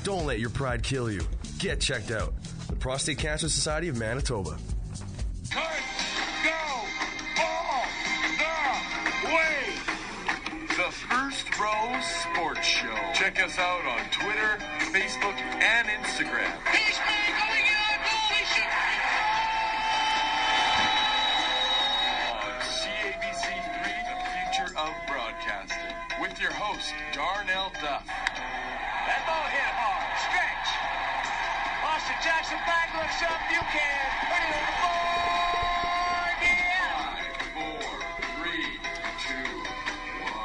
Don't let your pride kill you. Get checked out. The Prostate Cancer Society of Manitoba. Cut! Go! All the way! The First Row Sports Show. Check us out on Twitter, Facebook, and Instagram. He's going in on goal. He should on CABC3, the future of broadcasting. With your host, Darnell+Duff. That ball hit hard. Stretch. Austin Jackson back looks up. You can. Ready to the board. Yeah. 5, 4, 3, 2, 1.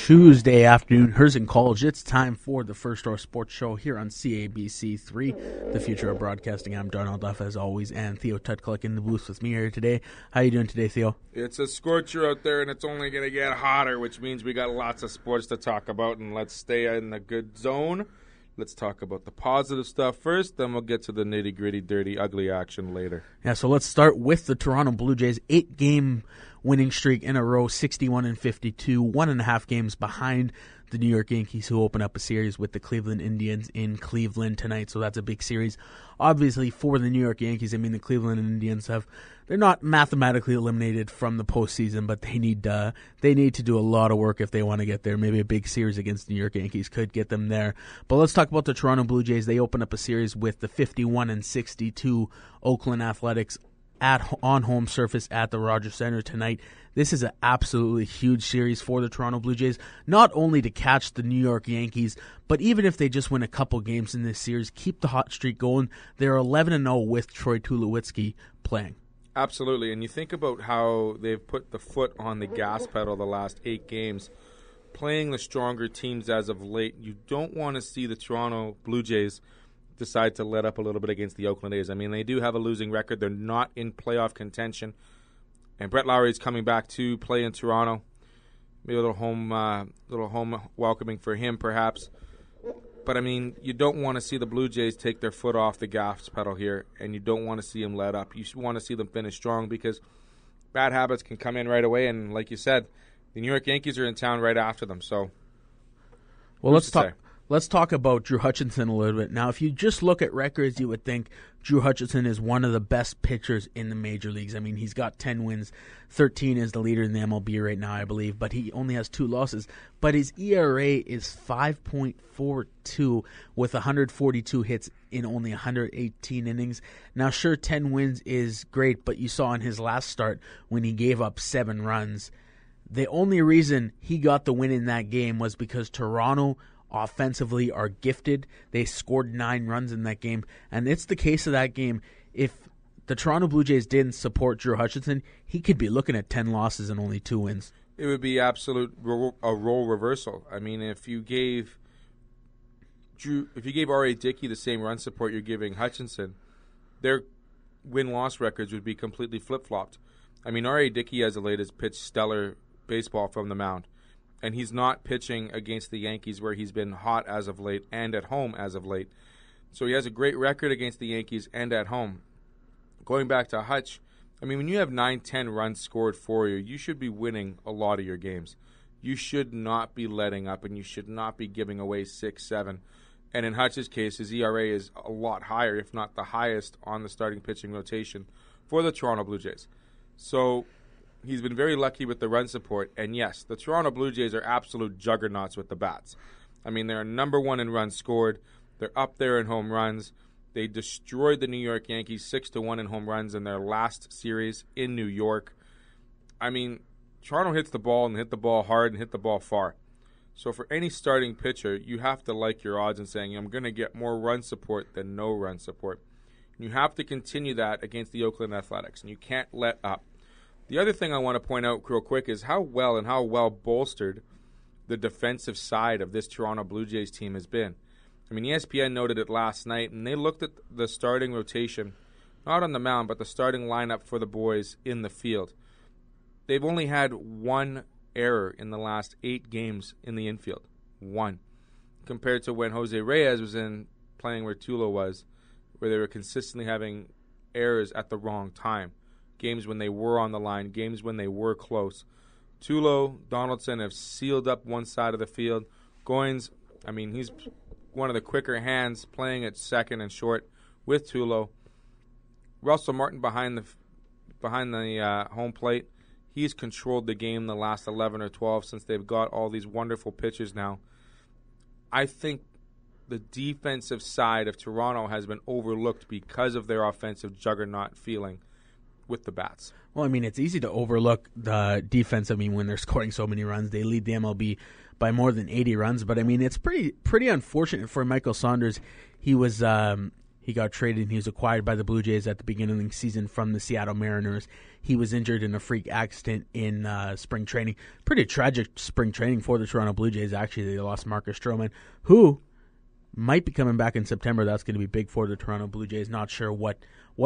Tuesday afternoon, Herzing College. It's time for the First Row Sports Show here on CABC3, the future of broadcasting. I'm Darnell+Duff, as always, and Theo Tutclick in the booth with me here today. How you doing today, Theo? It's a scorcher out there, and it's only going to get hotter, which means we got lots of sports to talk about, and let's stay in the good zone. Let's talk about the positive stuff first, then we'll get to the nitty-gritty, dirty, ugly action later. Yeah, so let's start with the Toronto Blue Jays. 8-game winning streak in a row, 61-52, 1.5 games behind the New York Yankees, who open up a series with the Cleveland Indians in Cleveland tonight. So that's a big series. Obviously, for the New York Yankees, I mean, the Cleveland Indians they're not mathematically eliminated from the postseason, but they need to do a lot of work if they want to get there. Maybe a big series against the New York Yankees could get them there. But let's talk about the Toronto Blue Jays. They open up a series with the 51-62 Oakland Athletics on home surface at the Rogers Center tonight. This is an absolutely huge series for the Toronto Blue Jays, not only to catch the New York Yankees, but even if they just win a couple games in this series, keep the hot streak going. They're 11-0 with Troy Tulowitzki playing. Absolutely, and you think about how they've put the foot on the gas pedal the last 8 games, playing the stronger teams as of late. You don't want to see the Toronto Blue Jays decide to let up a little bit against the Oakland A's. I mean, they do have a losing record. They're not in playoff contention. And Brett Lowry is coming back to play in Toronto. Maybe a little home welcoming for him, perhaps. But, I mean, you don't want to see the Blue Jays take their foot off the gas pedal here, and you don't want to see them let up. You want to see them finish strong because bad habits can come in right away. And like you said, the New York Yankees are in town right after them. So, well, Let's talk about Drew Hutchinson a little bit. Now, if you just look at records, you would think Drew Hutchinson is one of the best pitchers in the major leagues. I mean, he's got 10 wins, 13 is the leader in the MLB right now, I believe, but he only has 2 losses. But his ERA is 5.42 with 142 hits in only 118 innings. Now, sure, 10 wins is great, but you saw in his last start when he gave up 7 runs, the only reason he got the win in that game was because Toronto offensively are gifted. They scored 9 runs in that game, and it's the case of that game. If the Toronto Blue Jays didn't support Drew Hutchinson, he could be looking at 10 losses and only 2 wins. It would be a role reversal. I mean, if you gave R.A. Dickey the same run support you're giving Hutchinson, their win-loss records would be completely flip-flopped. I mean, R.A. Dickey as of late has pitched stellar baseball from the mound. And he's not pitching against the Yankees where he's been hot as of late and at home as of late. So he has a great record against the Yankees and at home. Going back to Hutch, I mean, when you have 9-10 runs scored for you, you should be winning a lot of your games. You should not be letting up, and you should not be giving away 6-7. And in Hutch's case, his ERA is a lot higher, if not the highest, on the starting pitching rotation for the Toronto Blue Jays. So he's been very lucky with the run support. And yes, the Toronto Blue Jays are absolute juggernauts with the bats. I mean, they're number 1 in runs scored. They're up there in home runs. They destroyed the New York Yankees 6-1 in home runs in their last series in New York. I mean, Toronto hits the ball and hit the ball hard and hit the ball far. So for any starting pitcher, you have to like your odds in saying, I'm going to get more run support than no run support. You have to continue that against the Oakland Athletics, and you can't let up. The other thing I want to point out real quick is how well bolstered the defensive side of this Toronto Blue Jays team has been. I mean, ESPN noted it last night, and they looked at the starting rotation, not on the mound, but the starting lineup for the boys in the field. They've only had 1 error in the last 8 games in the infield. 1. Compared to when Jose Reyes was in playing where Tulo was, where they were consistently having errors at the wrong time. Games when they were on the line, games when they were close. Tulo, Donaldson have sealed up one side of the field. Goins, I mean, he's one of the quicker hands playing at second and short with Tulo. Russell Martin behind the home plate. He's controlled the game the last 11 or 12 since they've got all these wonderful pitchers now. I think the defensive side of Toronto has been overlooked because of their offensive juggernaut feeling with the bats. Well, I mean, it's easy to overlook the defense. I mean, when they're scoring so many runs, they lead the MLB by more than 80 runs. But I mean, it's pretty unfortunate for Michael Saunders. He got traded and he was acquired by the Blue Jays at the beginning of the season from the Seattle Mariners. He was injured in a freak accident in spring training. Pretty tragic spring training for the Toronto Blue Jays. Actually, they lost Marcus Stroman, who might be coming back in September. That's going to be big for the Toronto Blue Jays. Not sure what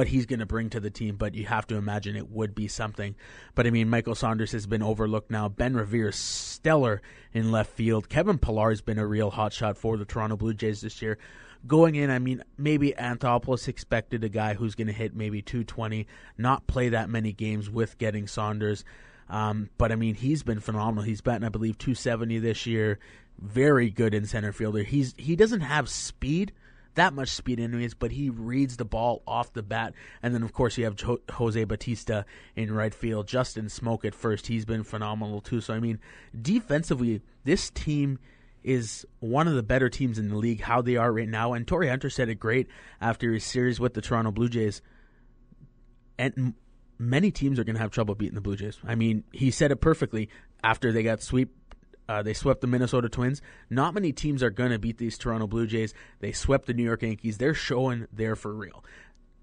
he's going to bring to the team, but you have to imagine it would be something. But, I mean, Michael Saunders has been overlooked now. Ben Revere's stellar in left field. Kevin Pillar's been a real hotshot for the Toronto Blue Jays this year. Going in, I mean, maybe Anthopoulos expected a guy who's going to hit maybe 220, not play that many games with getting Saunders. But, I mean, he's been phenomenal. He's batting, I believe, 270 this year. Very good in center fielder. He doesn't have speed, that much speed anyways, but he reads the ball off the bat. And then, of course, you have Jose Bautista in right field. Justin Smoke at first. He's been phenomenal, too. So, I mean, defensively, this team is one of the better teams in the league, how they are right now. And Torrey Hunter said it great after his series with the Toronto Blue Jays. And many teams are going to have trouble beating the Blue Jays. I mean, he said it perfectly after they got they swept the Minnesota Twins. Not many teams are going to beat these Toronto Blue Jays. They swept the New York Yankees. They're showing they're for real.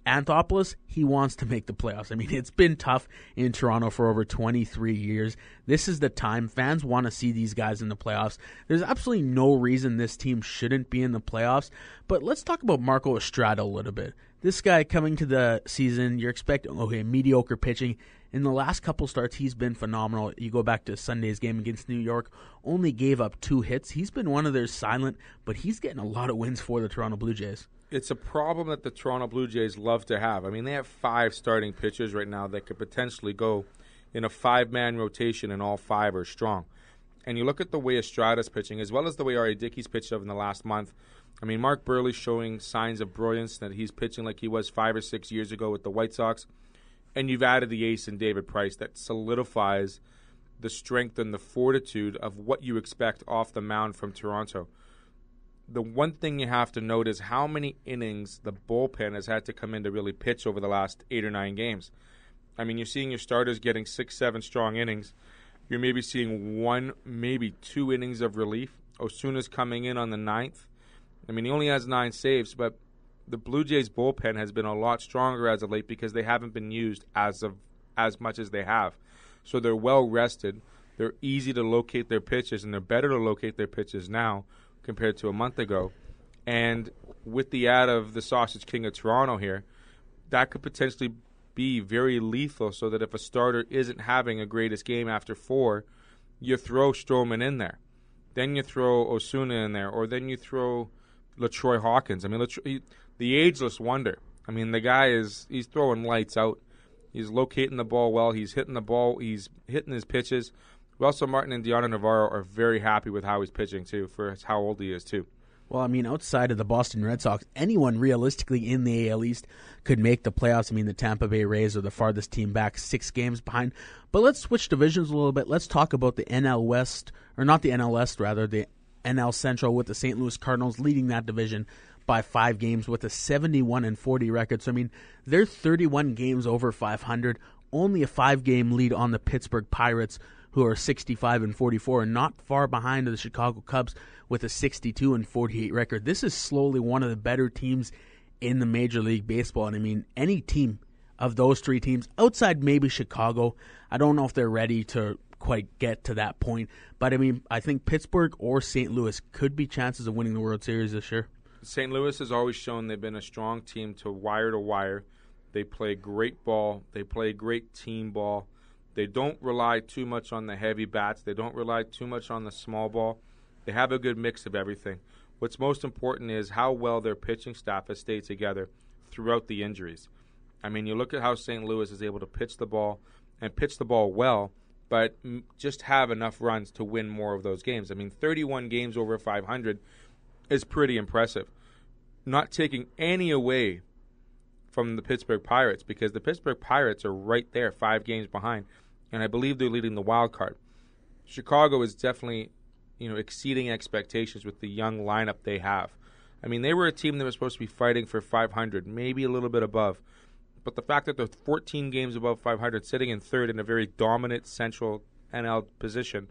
Anthopoulos, he wants to make the playoffs. I mean, it's been tough in Toronto for over 23 years. This is the time. Fans want to see these guys in the playoffs. There's absolutely no reason this team shouldn't be in the playoffs. But let's talk about Marco Estrada a little bit. This guy coming to the season, you're expecting, mediocre pitching. In the last couple starts, he's been phenomenal. You go back to Sunday's game against New York, only gave up 2 hits. He's been one of their silent, but he's getting a lot of wins for the Toronto Blue Jays. It's a problem that the Toronto Blue Jays love to have. I mean, they have 5 starting pitchers right now that could potentially go in a 5-man rotation, and all 5 are strong. And you look at the way Estrada's pitching, as well as the way R.A. Dickey's pitched in the last month. I mean, Mark Burley's showing signs of brilliance, that he's pitching like he was 5 or 6 years ago with the White Sox. And you've added the ace in David Price that solidifies the strength and the fortitude of what you expect off the mound from Toronto. The one thing you have to note is how many innings the bullpen has had to come in to really pitch over the last 8 or 9 games. I mean, you're seeing your starters getting 6, 7 strong innings. You're maybe seeing 1, maybe 2 innings of relief. Osuna's coming in on the 9th. I mean, he only has 9 saves, but the Blue Jays bullpen has been a lot stronger as of late because they haven't been used as much as they have. So they're well rested. They're easy to locate their pitches, and they're better to locate their pitches now compared to a month ago. And with the add of the Sausage King of Toronto here, that could potentially be very lethal, so that if a starter isn't having a greatest game after 4, you throw Stroman in there. Then you throw Osuna in there, or then you throw LaTroy Hawkins. I mean, the ageless wonder. I mean, the guy he's throwing lights out. He's locating the ball well. He's hitting the ball. He's hitting his pitches. Russell Martin and Deonna Navarro are very happy with how he's pitching, too, for how old he is, too. Well, I mean, outside of the Boston Red Sox, anyone realistically in the AL East could make the playoffs. I mean, the Tampa Bay Rays are the farthest team back, 6 games behind. But let's switch divisions a little bit. Let's talk about the NL West, or not the NL West, rather, the NL Central, with the St. Louis Cardinals leading that division by 5 games with a 71-40 record. So, I mean, they're 31 games over 500, only a 5-game lead on the Pittsburgh Pirates, who are 65-44, and not far behind the Chicago Cubs with a 62-48 record. This is slowly one of the better teams in the Major League Baseball. And I mean, any team of those 3 teams, outside maybe Chicago, I don't know if they're ready to quite get to that point. But I mean, I think Pittsburgh or St. Louis could be chances of winning the World Series this year. St. Louis has always shown they've been a strong team to wire. They play great ball. They play great team ball. They don't rely too much on the heavy bats. They don't rely too much on the small ball. They have a good mix of everything. What's most important is how well their pitching staff has stayed together throughout the injuries. I mean, you look at how St. Louis is able to pitch the ball and pitch the ball well but just have enough runs to win more of those games. I mean, 31 games over 500 is pretty impressive. Not taking any away from the Pittsburgh Pirates, because the Pittsburgh Pirates are right there, 5 games behind, and I believe they're leading the wild card. Chicago is definitely, exceeding expectations with the young lineup they have. I mean, they were a team that was supposed to be fighting for 500, maybe a little bit above. But the fact that they're 14 games above 500, sitting in third in a very dominant central NL position,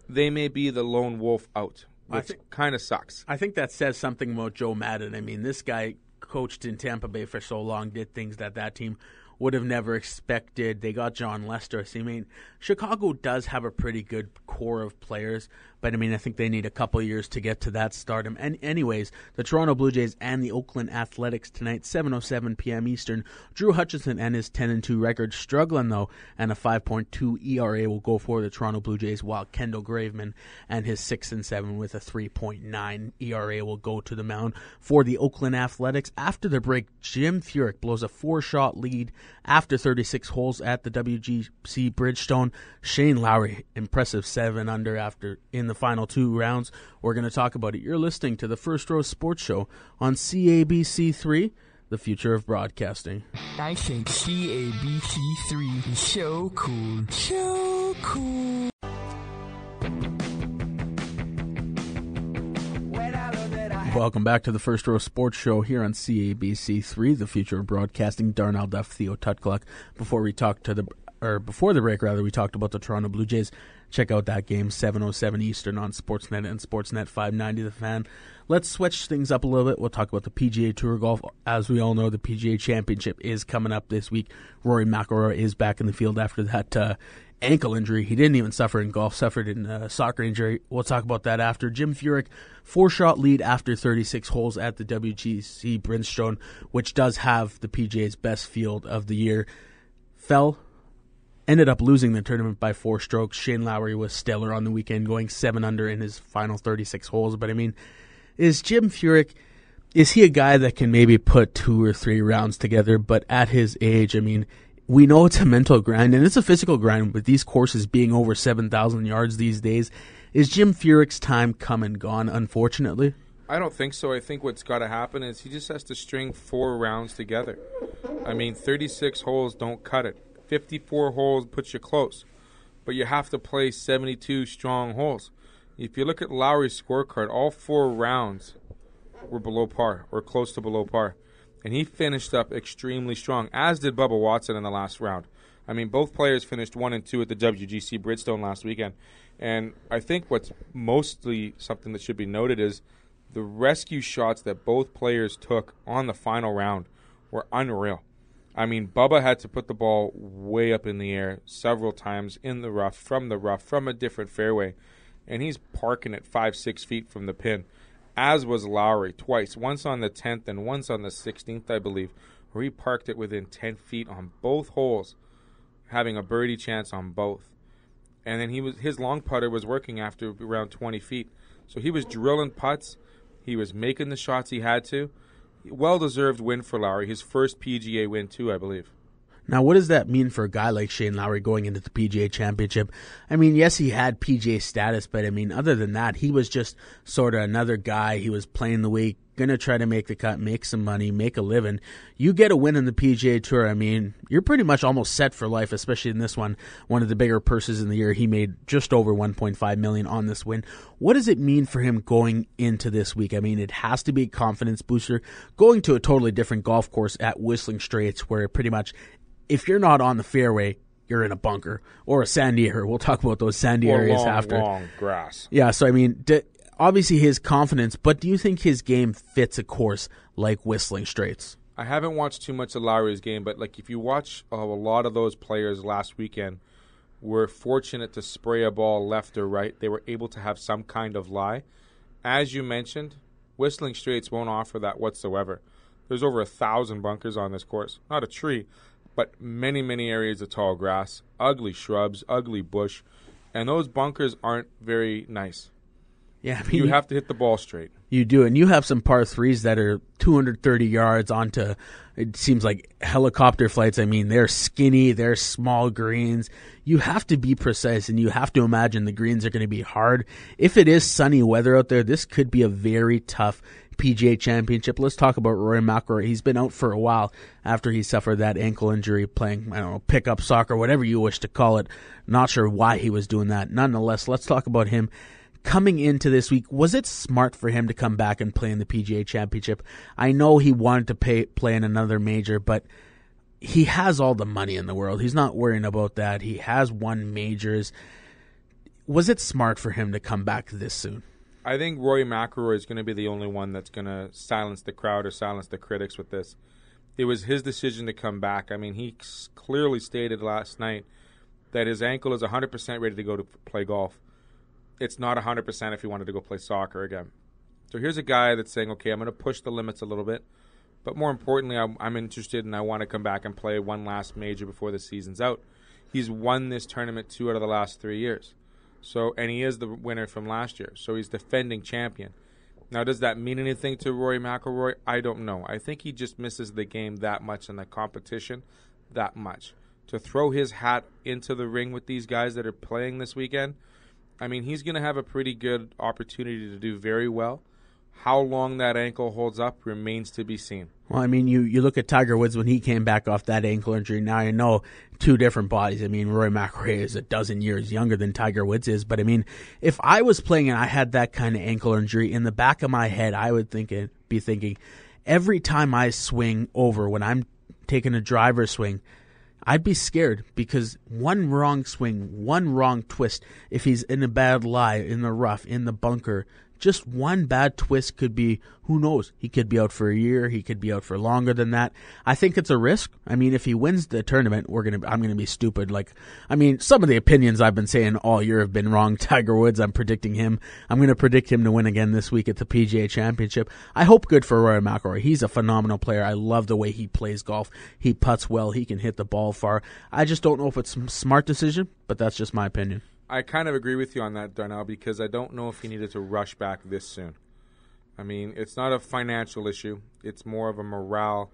they may be the lone wolf out, which kind of sucks. I think that says something about Joe Madden. I mean, this guy coached in Tampa Bay for so long, did things that team would have never expected. They got John Lester. So, I mean, Chicago does have a pretty good core of players, but I mean, I think they need a couple of years to get to that stardom. And anyways, the Toronto Blue Jays and the Oakland Athletics tonight, 7:07 p.m. Eastern. Drew Hutchison and his 10-2 record struggling though, and a 5.2 ERA will go for the Toronto Blue Jays, while Kendall Graveman and his 6-7 with a 3.9 ERA will go to the mound for the Oakland Athletics. After the break, Jim Furyk blows a 4-shot lead after 36 holes at the WGC Bridgestone. Shane Lowry, impressive 7-under after in the final 2 rounds. We're going to talk about it. You're listening to the First Row Sports Show on CABC3, the future of broadcasting. I think CABC3 is so cool. So cool. Welcome back to the First Row Sports Show here on CABC3, the future of broadcasting. Darnell+Theo Tutclock. Before the break, we talked about the Toronto Blue Jays. Check out that game, 7:07 Eastern on Sportsnet and Sportsnet 590 The Fan. Let's switch things up a little bit. We'll talk about the PGA Tour Golf. As we all know, the PGA Championship is coming up this week. Rory McIlroy is back in the field after that ankle injury. He didn't even suffer in golf, suffered in a soccer injury. We'll talk about that after. Jim Furyk, 4-shot lead after 36 holes at the WGC Bridgestone, which does have the PGA's best field of the year. Ended up losing the tournament by 4 strokes. Shane Lowry was stellar on the weekend, going 7-under in his final 36 holes. But I mean, is Jim Furyk, is he a guy that can maybe put 2 or 3 rounds together? But at his age, I mean, we know it's a mental grind and it's a physical grind with these courses being over 7,000 yards these days. Is Jim Furyk's time come and gone, unfortunately? I don't think so. I think what's got to happen is he just has to string 4 rounds together. I mean, 36 holes don't cut it. 54 holes puts you close. But you have to play 72 strong holes. If you look at Lowry's scorecard, all 4 rounds were below par or close to below par. And he finished up extremely strong, as did Bubba Watson in the last round. I mean, both players finished 1 and 2 at the WGC Bridgestone last weekend. And I think what's mostly something that should be noted is the rescue shots that both players took on the final round were unreal. I mean, Bubba had to put the ball way up in the air several times in the rough, from a different fairway. And he's parking it 5-6 feet from the pin, as was Lowry twice, once on the 10th and once on the 16th, I believe, where he parked it within 10 feet on both holes, having a birdie chance on both. And then his long putter was working after around 20 feet. So he was drilling putts. He was making the shots he had to. Well-deserved win for Lowry. His first PGA win, too, I believe. Now, what does that mean for a guy like Shane Lowry going into the PGA Championship? I mean, yes, he had PGA status, but I mean, other than that, he was just sort of another guy. He was playing the week, going to try to make the cut, make some money, make a living. You get a win in the PGA Tour, I mean, you're pretty much almost set for life, especially in this one of the bigger purses in the year. He made just over $1.5 million on this win. What does it mean for him going into this week? I mean, it has to be a confidence booster. Going to a totally different golf course at Whistling Straits, where pretty much if you're not on the fairway, you're in a bunker or a sandy area. We'll talk about those sandy areas after. Long grass. Yeah, so I mean, obviously his confidence, but do you think his game fits a course like Whistling Straits? I haven't watched too much of Lowry's game, but like if you watch a lot of those players last weekend were fortunate to spray a ball left or right. They were able to have some kind of lie. As you mentioned, Whistling Straits won't offer that whatsoever. There's over 1,000 bunkers on this course. Not a tree, but many, many areas of tall grass, ugly shrubs, ugly bush, and those bunkers aren't very nice. Yeah, I mean, you have to hit the ball straight. You do, and you have some par threes that are 230 yards onto, it seems like helicopter flights. I mean, they're skinny, they're small greens. You have to be precise, and you have to imagine the greens are going to be hard. If it is sunny weather out there, this could be a very tough PGA Championship. Let's talk about Rory McIlroy. He's been out for a while after he suffered that ankle injury playing, pickup soccer, whatever you wish to call it. Not sure why he was doing that. Nonetheless, let's talk about him. Coming into this week, was it smart for him to come back and play in the PGA Championship? I know he wanted to play in another major, but he has all the money in the world. He's not worrying about that. He has won majors. Was it smart for him to come back this soon? I think Rory McIlroy is going to be the only one that's going to silence the crowd or silence the critics with this. It was his decision to come back. I mean, he clearly stated last night that his ankle is 100% ready to go to play golf. It's not 100% if he wanted to go play soccer again. So here's a guy that's saying, okay, I'm going to push the limits a little bit. But more importantly, I'm interested and I want to come back and play one last major before the season's out. He's won this tournament 2 out of the last 3 years. And he is the winner from last year. So he's defending champion. Now, does that mean anything to Rory McIlroy? I don't know. I think he just misses the game that much and the competition that much. To throw his hat into the ring with these guys that are playing this weekend, I mean, he's going to have a pretty good opportunity to do very well. How long that ankle holds up remains to be seen. Well, I mean, you look at Tiger Woods when he came back off that ankle injury. Now, I know two different bodies. I mean, Rory McIlroy is a dozen years younger than Tiger Woods is. But, I mean, if I was playing and I had that kind of ankle injury, in the back of my head, I would be thinking, every time I swing over, when I'm taking a driver swing, I'd be scared because one wrong swing, one wrong twist, if he's in a bad lie, in the rough, in the bunker, just one bad twist could be, who knows, he could be out for a year, he could be out for longer than that. I think it's a risk. I mean, if he wins the tournament, I'm going to be stupid. Some of the opinions I've been saying all year have been wrong. Tiger Woods, I'm predicting him. I'm going to predict him to win again this week at the PGA Championship. I hope good for Rory McIlroy. He's a phenomenal player. I love the way he plays golf. He putts well. He can hit the ball far. I just don't know if it's a smart decision, but that's just my opinion. I kind of agree with you on that, Darnell, because I don't know if he needed to rush back this soon. I mean, it's not a financial issue. It's more of a morale,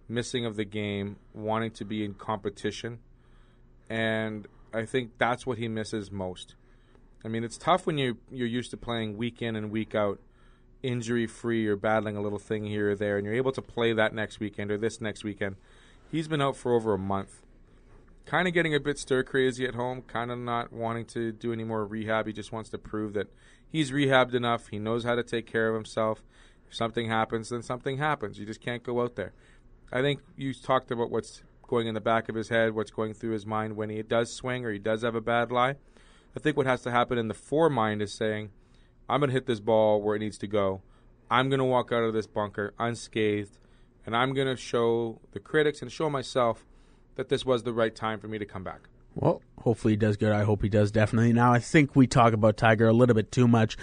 missing of the game, wanting to be in competition. And I think that's what he misses most. I mean, it's tough when you're used to playing week in and week out, injury-free or battling a little thing here or there, and you're able to play that next weekend or this next weekend. He's been out for over a month. Kind of getting a bit stir-crazy at home, kind of not wanting to do any more rehab. He just wants to prove that he's rehabbed enough. He knows how to take care of himself. If something happens, then something happens. You just can't go out there. I think you talked about what's going in the back of his head, what's going through his mind when he does swing or he does have a bad lie. I think what has to happen in the foremind is saying, I'm going to hit this ball where it needs to go. I'm going to walk out of this bunker unscathed, and I'm going to show the critics and show myself that this was the right time for me to come back. Well, hopefully he does good. I hope he does, definitely. Now, I think we talk about Tiger a little bit too much.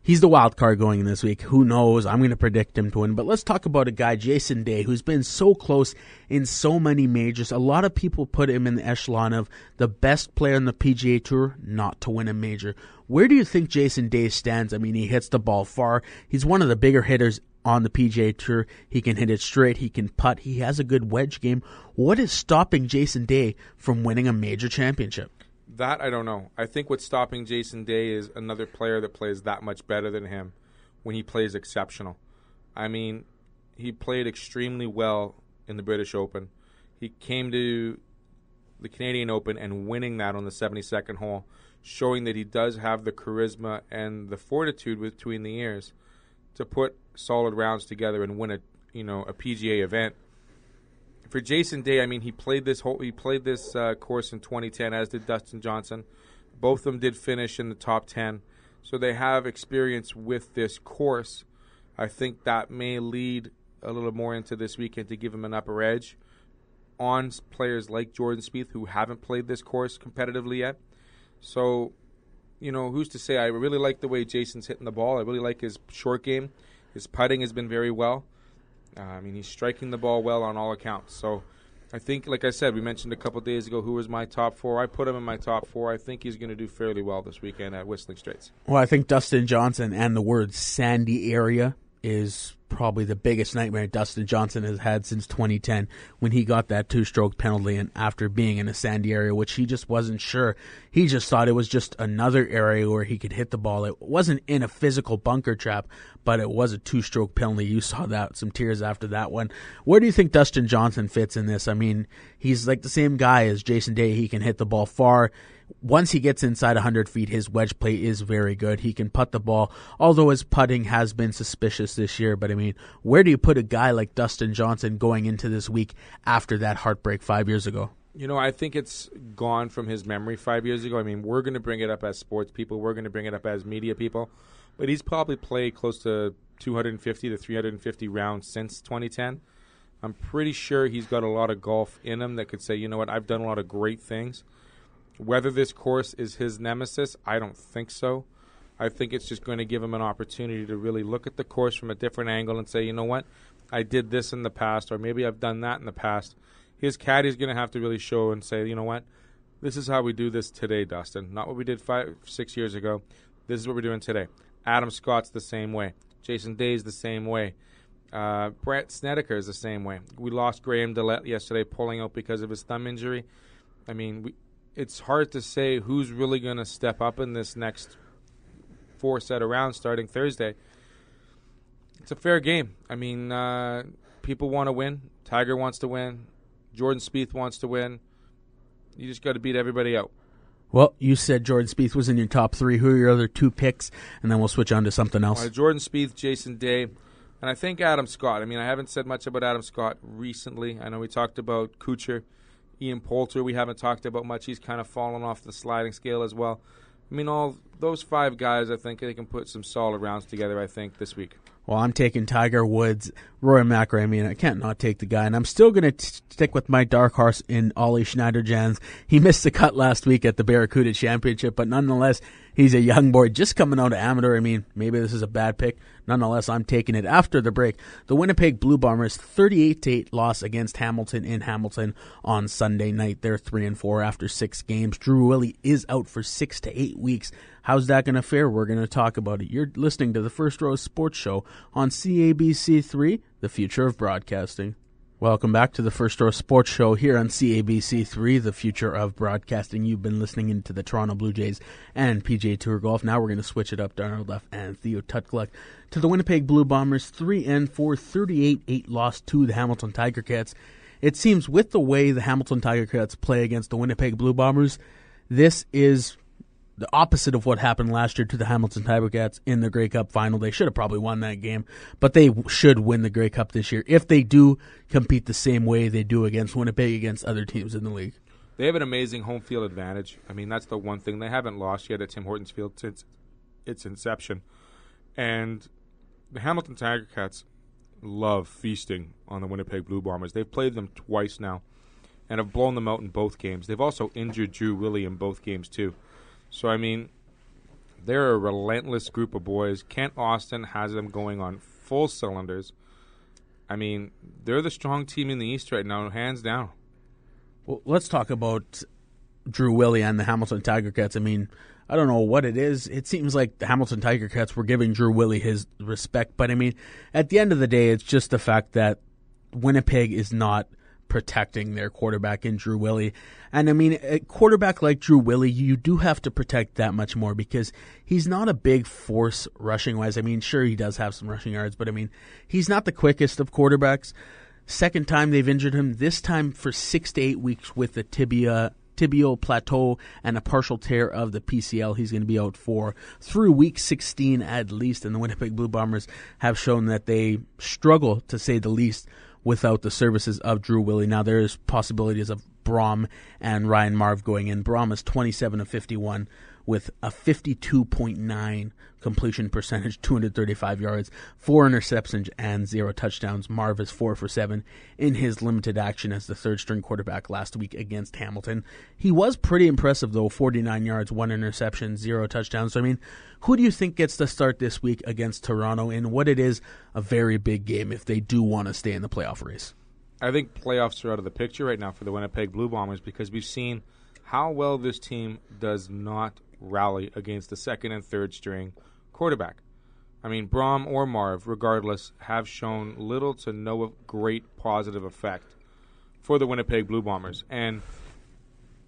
He's the wild card going in this week. Who knows? I'm going to predict him to win. But let's talk about a guy, Jason Day, who's been so close in so many majors. A lot of people put him in the echelon of the best player on the PGA Tour not to win a major. Where do you think Jason Day stands? I mean, he hits the ball far. He's one of the bigger hitters on the PGA Tour. He can hit it straight. He can putt. He has a good wedge game. What is stopping Jason Day from winning a major championship? That I don't know. I think what's stopping Jason Day is another player that plays that much better than him when he plays exceptional. I mean, he played extremely well in the British Open. He came to the Canadian Open and winning that on the 72nd hole, showing that he does have the charisma and the fortitude between the ears to put solid rounds together and win a PGA event. For Jason Day, I mean, he played this course in 2010, as did Dustin Johnson. Both of them did finish in the top 10, so they have experience with this course. I think that may lead a little more into this weekend to give him an upper edge on players like Jordan Spieth who haven't played this course competitively yet. So, who's to say? I really like the way Jason's hitting the ball. I really like his short game. His putting has been very well. I mean, he's striking the ball well on all accounts. So I think, like I said, we mentioned a couple days ago who was my top 4. I put him in my top 4. I think he's going to do fairly well this weekend at Whistling Straits. Well, I think Dustin Johnson and the word sandy area is probably the biggest nightmare Dustin Johnson has had since 2010 when he got that 2-stroke penalty and after being in a sandy area, which he just wasn't sure. He just thought it was just another area where he could hit the ball. It wasn't in a physical bunker trap, but it was a 2-stroke penalty. You saw that, some tears after that one. Where do you think Dustin Johnson fits in this? I mean, he's like the same guy as Jason Day. He can hit the ball far. Once he gets inside 100 feet, his wedge play is very good. He can putt the ball, although his putting has been suspicious this year. But, I mean, where do you put a guy like Dustin Johnson going into this week after that heartbreak 5 years ago? You know, I think it's gone from his memory 5 years ago. I mean, we're going to bring it up as sports people. We're going to bring it up as media people. But he's probably played close to 250 to 350 rounds since 2010. I'm pretty sure he's got a lot of golf in him that could say, you know what, I've done a lot of great things. Whether this course is his nemesis, I don't think so. I think it's just going to give him an opportunity to really look at the course from a different angle and say, you know what, I did this in the past, or maybe I've done that in the past. His caddy's going to have to really show and say, you know what, this is how we do this today, Dustin. Not what we did 5-6 years ago. This is what we're doing today. Adam Scott's the same way. Jason Day's the same way. Brett Snedeker is the same way. We lost Graham Dillette yesterday pulling out because of his thumb injury. I mean, it's hard to say who's really going to step up in this next 4 set of rounds starting Thursday. It's a fair game. I mean, people want to win. Tiger wants to win. Jordan Spieth wants to win. You just got to beat everybody out. Well, you said Jordan Spieth was in your top 3. Who are your other 2 picks? And then we'll switch on to something else. Jordan Spieth, Jason Day, and I think Adam Scott. I mean, I haven't said much about Adam Scott recently. I know we talked about Kuchar. Ian Poulter, we haven't talked about much. He's kind of fallen off the sliding scale as well. I mean, all those 5 guys, I think they can put some solid rounds together, I think, this week. Well, I'm taking Tiger Woods, Rory McIlroy. I mean, I can't not take the guy. And I'm still going to stick with my dark horse in Ollie Schneider-Jans. He missed the cut last week at the Barracuda Championship, but nonetheless, he's a young boy just coming out of amateur. I mean, maybe this is a bad pick. Nonetheless, I'm taking it. After the break, the Winnipeg Blue Bombers 38-8 loss against Hamilton in Hamilton on Sunday night. They're 3-4 after 6 games. Drew Willie is out for 6 to 8 weeks. How's that going to fare? We're going to talk about it. You're listening to the First Row Sports Show on CABC3, the future of broadcasting. Welcome back to the First Row Sports Show here on CABC3, the future of broadcasting. You've been listening into the Toronto Blue Jays and PGA Tour Golf. Now we're going to switch it up. Darnell+Theo Tutkuluk to the Winnipeg Blue Bombers, 3-4, 38-8 loss to the Hamilton Tiger Cats. It seems with the way the Hamilton Tiger Cats play against the Winnipeg Blue Bombers, this is the opposite of what happened last year to the Hamilton Tiger Cats in the Grey Cup final. They should have probably won that game, but they should win the Grey Cup this year if they do compete the same way they do against Winnipeg, against other teams in the league. They have an amazing home field advantage. I mean, that's the one thing. They haven't lost yet at Tim Hortons Field since its inception. And the Hamilton Tiger Cats love feasting on the Winnipeg Blue Bombers. They've played them twice now and have blown them out in both games. They've also injured Drew Willie in both games, too. So, I mean, they're a relentless group of boys. Kent Austin has them going on full cylinders. I mean, they're the strong team in the East right now, hands down. Well, let's talk about Drew Willie and the Hamilton Tiger Cats. I mean, I don't know what it is. It seems like the Hamilton Tiger Cats were giving Drew Willie his respect. But, I mean, at the end of the day, it's just the fact that Winnipeg is not protecting their quarterback in Drew Willie. And I mean, a quarterback like Drew Willie, you do have to protect that much more because he's not a big force rushing wise. I mean, sure, he does have some rushing yards, but I mean, he's not the quickest of quarterbacks. Second time they've injured him, this time for 6 to 8 weeks with the tibial plateau and a partial tear of the PCL. He's going to be out through week 16 at least, and the Winnipeg Blue Bombers have shown that they struggle, to say the least, without the services of Drew Willie. Now, there's possibilities of Braum and Ryan Marv going in. Braum is 27 of 51 with a 52.9 completion percentage, 235 yards, 4 interceptions, and 0 touchdowns. Marv is 4 for 7 in his limited action as the third-string quarterback last week against Hamilton. He was pretty impressive, though, 49 yards, 1 interception, 0 touchdowns. So, I mean, who do you think gets the start this week against Toronto in what it is a very big game if they do want to stay in the playoff race? I think playoffs are out of the picture right now for the Winnipeg Blue Bombers because we've seen how well this team does not rally against the second and third string quarterback. I mean, Braum or Marv, regardless, have shown little to no great positive effect for the Winnipeg Blue Bombers. And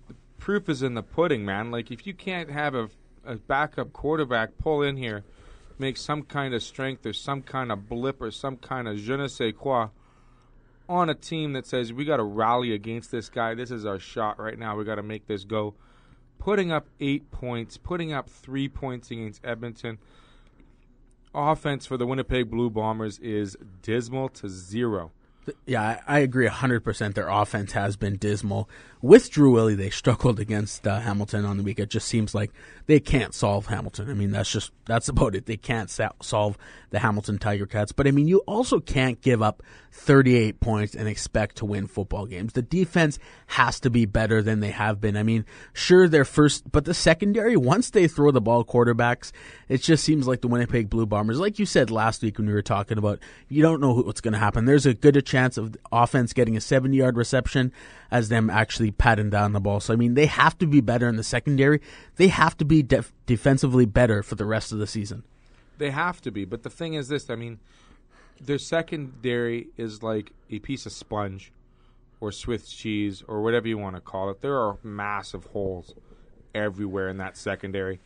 the proof is in the pudding, man. Like, if you can't have a backup quarterback pull in here, make some kind of strength or some kind of blip or some kind of je ne sais quoi on a team that says, we got to rally against this guy, this is our shot right now, we got to make this go. Putting up 8 points, putting up 3 points against Edmonton. Offense for the Winnipeg Blue Bombers is dismal to zero. Yeah, I agree 100%. Their offense has been dismal. With Drew Willie, they struggled against Hamilton on the week. It just seems like they can't solve Hamilton. I mean, that's about it. They can't solve the Hamilton Tiger Cats. But, I mean, you also can't give up 38 points and expect to win football games. The defense has to be better than they have been. I mean, sure, but the secondary, once they throw the ball quarterbacks, it just seems like the Winnipeg Blue Bombers, like you said last week when we were talking about, you don't know what's going to happen. There's a good chance of the offense getting a 70-yard reception as them actually patting down the ball. So, I mean, they have to be better in the secondary. They have to be defensively better for the rest of the season. They have to be. But the thing is this, I mean, their secondary is like a piece of sponge or Swiss cheese or whatever you want to call it. There are massive holes everywhere in that secondary.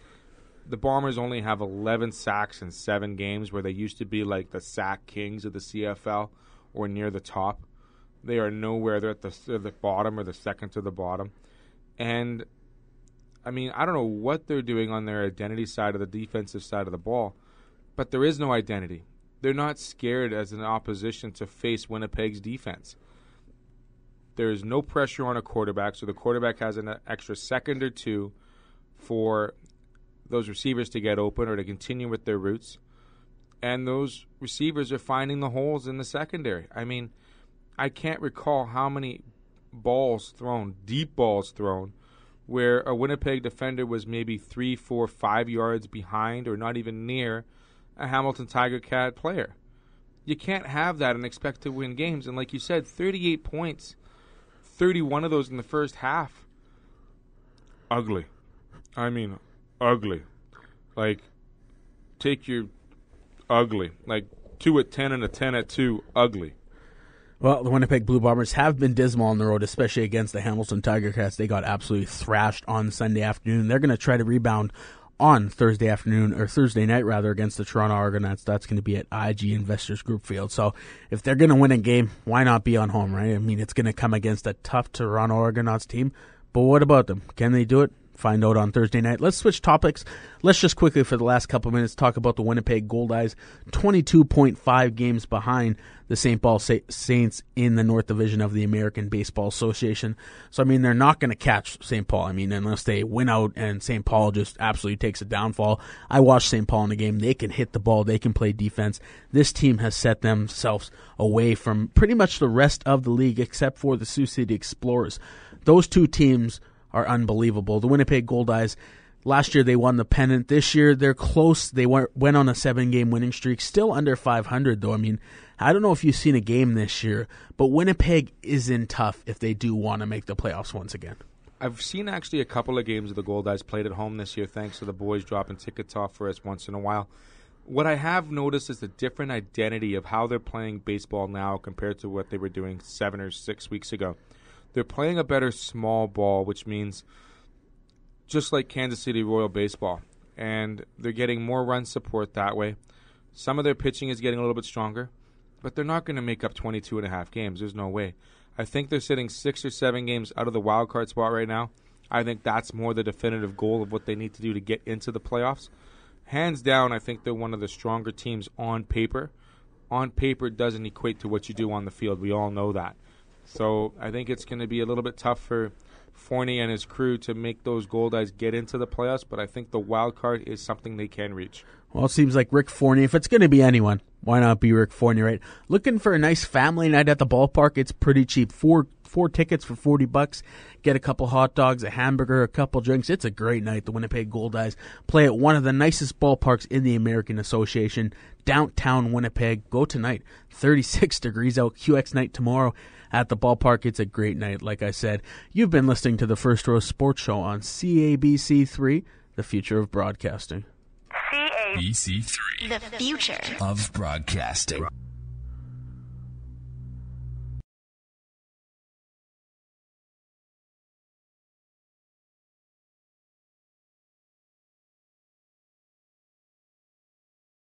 The Bombers only have 11 sacks in 7 games, where they used to be like the sack kings of the CFL or near the top. They are nowhere. They're at the bottom or the second to the bottom. And, I mean, I don't know what they're doing on their identity side of the defensive side of the ball, but there is no identity. They're not scared as an opposition to face Winnipeg's defense. There is no pressure on a quarterback, so the quarterback has an extra second or two for those receivers to get open or to continue with their routes. And those receivers are finding the holes in the secondary. I mean, I can't recall how many balls thrown, deep balls thrown, where a Winnipeg defender was maybe 3, 4, 5 yards behind or not even near a Hamilton Tiger Cat player. You can't have that and expect to win games. And like you said, 38 points, 31 of those in the first half. Ugly. I mean, ugly. Like, take your ugly. Like, 2 at 10 and a 10 at 2, ugly. Well, the Winnipeg Blue Bombers have been dismal on the road, especially against the Hamilton Tiger Cats. They got absolutely thrashed on Sunday afternoon. They're going to try to rebound on Thursday night against the Toronto Argonauts. That's going to be at IG Investors Group Field. So if they're going to win a game, why not be on home, right? I mean, it's going to come against a tough Toronto Argonauts team. But what about them? Can they do it? Find out on Thursday night. Let's switch topics. Let's just quickly, for the last couple minutes, talk about the Winnipeg Goldeyes, 22.5 games behind the St. Paul Saints in the North Division of the American Baseball Association. So, I mean, they're not going to catch St. Paul. I mean, unless they win out and St. Paul just absolutely takes a downfall. I watched St. Paul in the game. They can hit the ball. They can play defense. This team has set themselves away from pretty much the rest of the league except for the Sioux City Explorers. Those two teams are unbelievable. The Winnipeg Goldeyes, last year they won the pennant. This year they're close. They went on a 7-game winning streak, still under 500 though. I mean, I don't know if you've seen a game this year, but Winnipeg is in tough if they do want to make the playoffs once again. I've seen actually a couple of games of the Goldeyes played at home this year, thanks to the boys dropping tickets off for us once in a while. What I have noticed is the different identity of how they're playing baseball now compared to what they were doing 7 or 6 weeks ago. They're playing a better small ball, which means just like Kansas City Royal Baseball. And they're getting more run support that way. Some of their pitching is getting a little bit stronger, but they're not going to make up 22.5 games. There's no way. I think they're sitting 6 or 7 games out of the wild card spot right now. I think that's more the definitive goal of what they need to do to get into the playoffs. Hands down, I think they're one of the stronger teams on paper. On paper doesn't equate to what you do on the field. We all know that. So I think it's going to be a little bit tough for Fournier and his crew to make those Goldeyes get into the playoffs, but I think the wild card is something they can reach. Well, it seems like Rick Fournier, if it's going to be anyone, why not be Rick Fournier, right? Looking for a nice family night at the ballpark, it's pretty cheap. 4 tickets for $40. Get a couple hot dogs, a hamburger, a couple drinks. It's a great night. The Winnipeg Goldeyes play at one of the nicest ballparks in the American Association, downtown Winnipeg. Go tonight. 36 degrees out. QX night tomorrow at the ballpark. It's a great night, like I said. You've been listening to the First Row Sports Show on CABC3, the future of broadcasting. CABC3, the future of broadcasting.